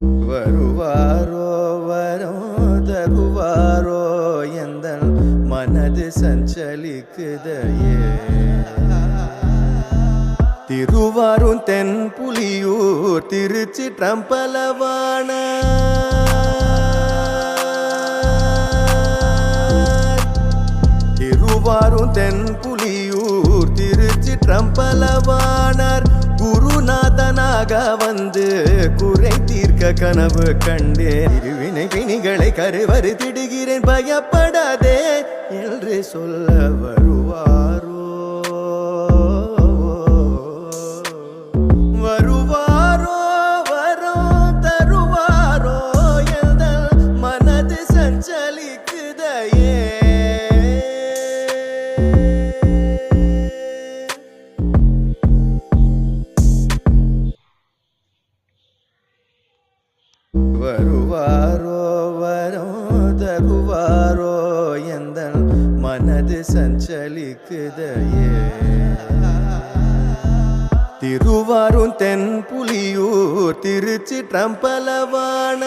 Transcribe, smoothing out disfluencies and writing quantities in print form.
வருவாரோ வரோ தருவாரோ எந்தன் மனது சஞ்சலிக்குதையே திருவாரூர் தென்புலியூர் திருச்சிற்றம்பலவான திருவாரூர் தென்புலியூர் திருச்சிற்றம்பலவானார் குருநாதனாக வந்து குறை தீர்க்க கனவு கண்டேன் இருவினை பிணிகளை கருவறு திடுகிறேன் பயப்படாதே என்று சொல்ல வருவாரோ வருவாரோ வரோ தருவாரோ எந்தன் மனது சஞ்சலிக்குதையே வருவாரோ வரோ தருவாரோ எந்தன் மனது சஞ்சலிக்குதையே திருவாரூர் தென்புலியூர் திருச்சிற்றம்பலவான